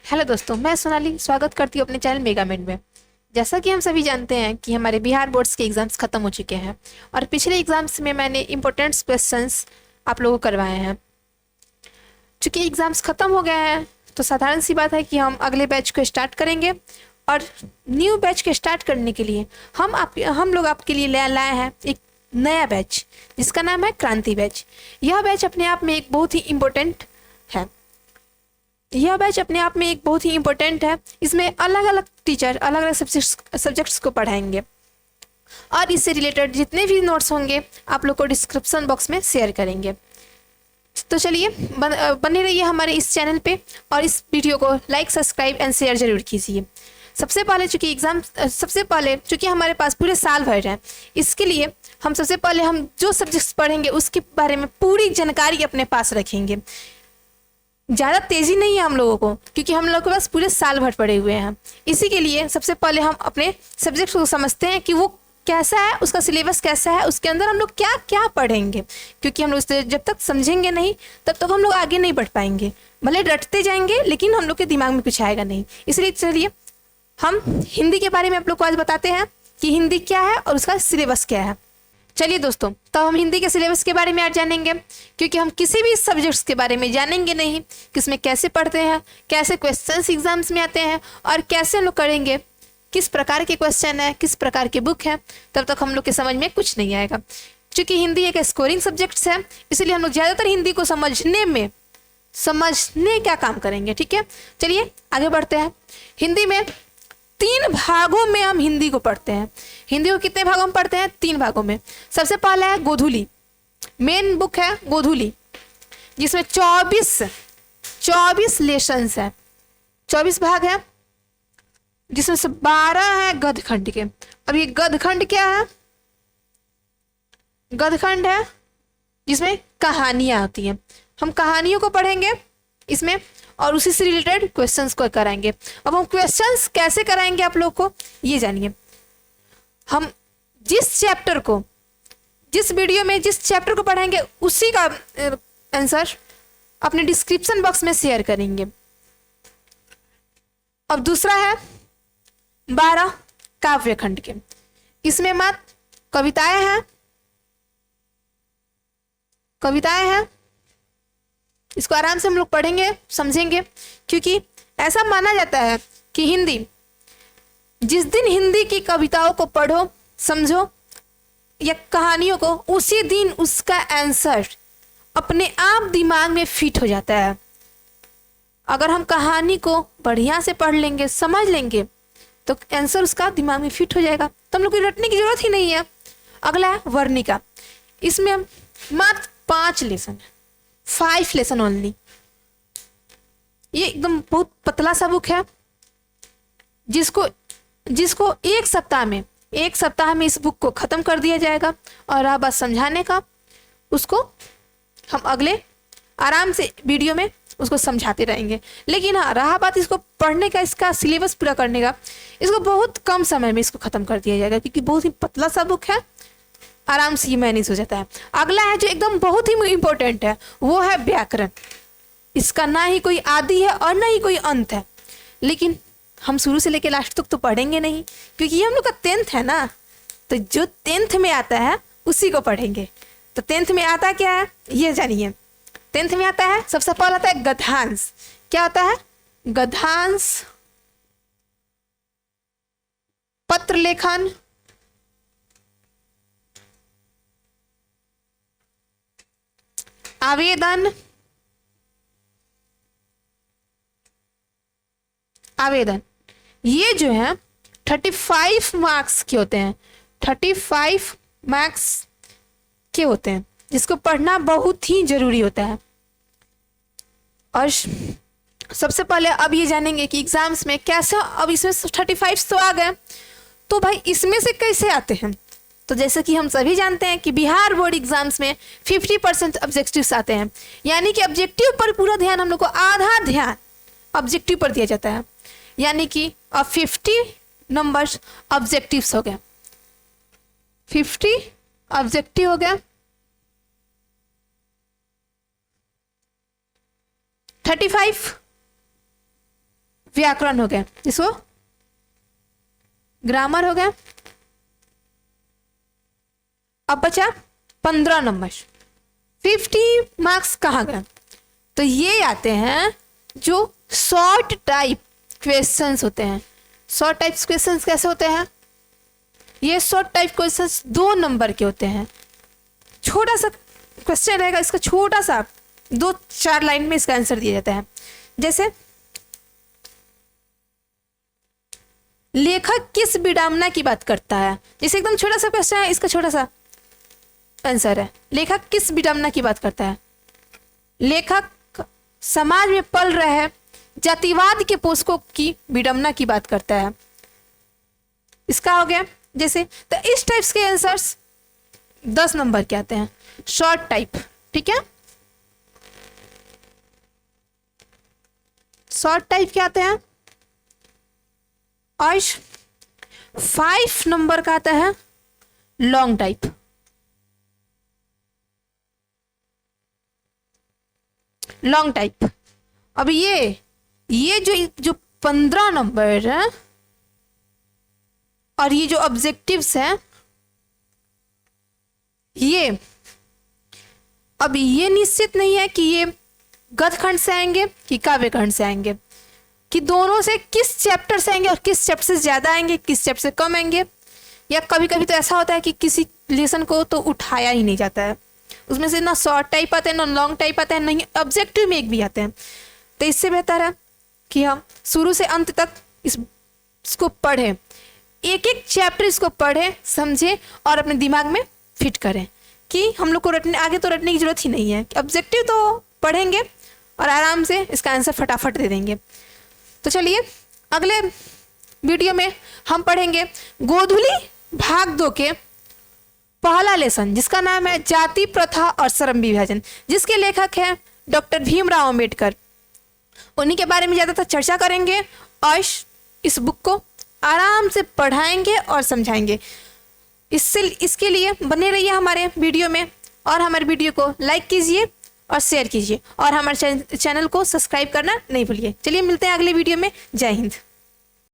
Hello दोस्तों, मैं सोनाली स्वागत करती हूँ अपने चैनल मेगामेड में। जैसा कि हम सभी जानते हैं कि हमारे बिहार बोर्ड्स के एग्ज़ाम्स ख़त्म हो चुके हैं और पिछले एग्ज़ाम्स में मैंने इंपॉर्टेंट क्वेश्चंस आप लोगों को करवाए हैं। चूँकि एग्ज़ाम्स ख़त्म हो गए हैं तो साधारण सी बात है कि हम अगले बैच को स्टार्ट करेंगे और न्यू बैच को स्टार्ट करने के लिए हम लोग आपके लिए लाए हैं एक नया बैच जिसका नाम है क्रांति बैच। यह बैच अपने आप में एक बहुत ही इम्पोर्टेंट है। यह बैच अपने आप में एक बहुत ही इम्पोर्टेंट है। इसमें अलग अलग टीचर अलग अलग सब्जेक्ट्स को पढ़ाएंगे और इससे रिलेटेड जितने भी नोट्स होंगे आप लोग को डिस्क्रिप्शन बॉक्स में शेयर करेंगे। तो चलिए बने रहिए हमारे इस चैनल पे और इस वीडियो को लाइक, सब्सक्राइब एंड शेयर जरूर कीजिए। सबसे पहले चूँकि हमारे पास पूरे साल भर है, इसके लिए हम सबसे पहले हम जो सब्जेक्ट्स पढ़ेंगे उसके बारे में पूरी जानकारी अपने पास रखेंगे। ज़्यादा तेज़ी नहीं है हम लोगों को, क्योंकि हम लोग के पास पूरे साल भर पड़े हुए हैं। इसी के लिए सबसे पहले हम अपने सब्जेक्ट को समझते हैं कि वो कैसा है, उसका सिलेबस कैसा है, उसके अंदर हम लोग क्या क्या पढ़ेंगे। क्योंकि हम लोग इसे जब तक समझेंगे नहीं तब तक हम लोग आगे नहीं बढ़ पाएंगे। भले रटते जाएंगे लेकिन हम लोग के दिमाग में कुछ आएगा नहीं। इसलिए चलिए हम हिंदी के बारे में आप लोग को आज बताते हैं कि हिंदी क्या है और उसका सिलेबस क्या है। चलिए दोस्तों, तो हम हिंदी के सिलेबस के बारे में आज जानेंगे, क्योंकि हम किसी भी सब्जेक्ट्स के बारे में जानेंगे नहीं कि इसमें कैसे पढ़ते हैं, कैसे क्वेश्चंस एग्जाम्स में आते हैं और कैसे हम लोग करेंगे, किस प्रकार के क्वेश्चन है, किस प्रकार की बुक है, तब तक हम लोग के समझ में कुछ नहीं आएगा। क्योंकि हिंदी एक स्कोरिंग सब्जेक्ट्स है, इसलिए हम लोग ज़्यादातर हिंदी को समझने का काम करेंगे। ठीक है, चलिए आगे बढ़ते हैं। हिंदी में 3 भागों में हम हिंदी को पढ़ते हैं। हिंदी को कितने भागों में पढ़ते हैं? 3 भागों में। सबसे पहला है गोधूली, मेन बुक है गोधूली, जिसमें 24 लेसन्स है, 24 भाग है, जिसमें से 12 है गद्यखंड के। अब ये गद्यखंड क्या है? गद्यखंड है जिसमें कहानियां होती हैं। हम कहानियों को पढ़ेंगे इसमें और उसी से रिलेटेड क्वेश्चंस को कराएंगे। अब हम क्वेश्चंस कैसे कराएंगे आप लोग को ये जानिए। हम जिस वीडियो में जिस चैप्टर को पढ़ाएंगे उसी का आंसर अपने डिस्क्रिप्शन बॉक्स में शेयर करेंगे। अब दूसरा है 12 काव्यखंड के। इसमें मात्र कविताएं हैं। इसको आराम से हम लोग पढ़ेंगे, समझेंगे, क्योंकि ऐसा माना जाता है कि जिस दिन हिंदी की कविताओं को पढ़ो, समझो या कहानियों को, उसी दिन उसका आंसर अपने आप दिमाग में फिट हो जाता है। अगर हम कहानी को बढ़िया से पढ़ लेंगे, समझ लेंगे, तो आंसर उसका दिमाग में फिट हो जाएगा, तो हम लोग को रटने की जरूरत ही नहीं है। अगला है वर्णिका। इसमें मात्र 5 लेसन है, 5 लेसन ओनली। ये एकदम बहुत पतला सा बुक है, जिसको एक सप्ताह में इस बुक को खत्म कर दिया जाएगा। और रहा बात समझाने का, उसको हम अगले आराम से वीडियो में उसको समझाते रहेंगे। लेकिन हाँ, रहा बात इसको पढ़ने का, इसका सिलेबस पूरा करने का, इसको बहुत कम समय में इसको खत्म कर दिया जाएगा, क्योंकि बहुत ही पतला सा बुक है, आराम से ये मैनेज हो जाता है। अगला है जो एकदम बहुत ही इम्पोर्टेंट है, वो है व्याकरण। इसका ना ही कोई आदि है और ना ही कोई अंत है, लेकिन हम शुरू से लेकर लास्ट तक तो पढ़ेंगे नहीं, क्योंकि ये हम लोग का 10th है ना, तो जो 10th में आता है उसी को पढ़ेंगे। तो 10th में आता क्या है ये जानिए। 10th में आता है, सबसे पहले आता है गद्यांश। क्या होता है? गद्यांश, पत्र लेखन, आवेदन। ये जो है 35 मार्क्स के होते हैं, 35 मार्क्स के होते हैं, जिसको पढ़ना बहुत ही जरूरी होता है। और सबसे पहले अब ये जानेंगे कि एग्जाम्स में कैसे, अब इसमें 35 तो आ गए, तो भाई इसमें से कैसे आते हैं। तो जैसे कि हम सभी जानते हैं कि बिहार बोर्ड एग्जाम्स में 50% ऑब्जेक्टिव्स आते हैं, यानी कि ऑब्जेक्टिव पर पूरा ध्यान, हम लोग को आधा ध्यान ऑब्जेक्टिव पर दिया जाता है, यानी कि अब 50 नंबर्स ऑब्जेक्टिव्स हो गए, 50 ऑब्जेक्टिव हो गया, 35 व्याकरण हो गया, इसको ग्रामर हो गया। अब बचा 15 नंबर। 50 मार्क्स कहाँ गए? तो ये आते हैं जो शॉर्ट टाइप क्वेश्चंस होते हैं। शॉर्ट टाइप क्वेश्चंस कैसे होते हैं? ये शॉर्ट टाइप क्वेश्चंस 2 नंबर के होते हैं। छोटा सा क्वेश्चन रहेगा, इसका छोटा सा 2-4 लाइन में इसका आंसर दिया जाता है। जैसे लेखक किस विडंबना की बात करता है, जैसे एकदम छोटा सा क्वेश्चन है, इसका छोटा सा आंसर है, लेखक किस विडंबना की बात करता है? लेखक समाज में पल रहे जातिवाद के पोषकों की विडंबना की बात करता है। इसका हो गया। जैसे तो इस टाइप्स के आंसर्स 10 नंबर के आते हैं, शॉर्ट टाइप। ठीक है, शॉर्ट टाइप के आते हैं। और 5 नंबर का आता है लॉन्ग टाइप। Long type. अब ये जो 15 नंबर है और ये जो ऑब्जेक्टिव्स हैं, अब ये निश्चित नहीं है कि ये गद्य खंड से आएंगे कि काव्य खंड से आएंगे, कि दोनों से किस चैप्टर से आएंगे और किस चैप्टर से ज़्यादा आएंगे, किस चैप्टर से कम आएंगे। या कभी कभी तो ऐसा होता है कि किसी लेसन को तो उठाया ही नहीं जाता है, उसमें से ना शॉर्ट टाइप आते हैं, ना लॉन्ग टाइप आते हैं, नहीं ऑब्जेक्टिव में एक भी आते हैं। तो इससे बेहतर है कि हम शुरू से अंत तक इसको पढ़ें, एक एक चैप्टर इसको पढ़ें, समझें और अपने दिमाग में फिट करें कि हम लोग को आगे तो रटने की जरूरत ही नहीं है। ऑब्जेक्टिव तो पढ़ेंगे और आराम से इसका आंसर फटाफट दे देंगे। तो चलिए अगले वीडियो में हम पढ़ेंगे गोधुली भाग 2 के पहला लेसन, जिसका नाम है जाति प्रथा और श्रम विभाजन, जिसके लेखक हैं डॉक्टर भीमराव अम्बेडकर। उन्हीं के बारे में ज़्यादातर चर्चा करेंगे और इस बुक को आराम से पढ़ाएंगे और समझाएंगे। इसके लिए बने रहिए हमारे वीडियो में और हमारे वीडियो को लाइक कीजिए और शेयर कीजिए और हमारे चैनल को सब्सक्राइब करना नहीं भूलिए। चलिए मिलते हैं अगले वीडियो में। जय हिंद।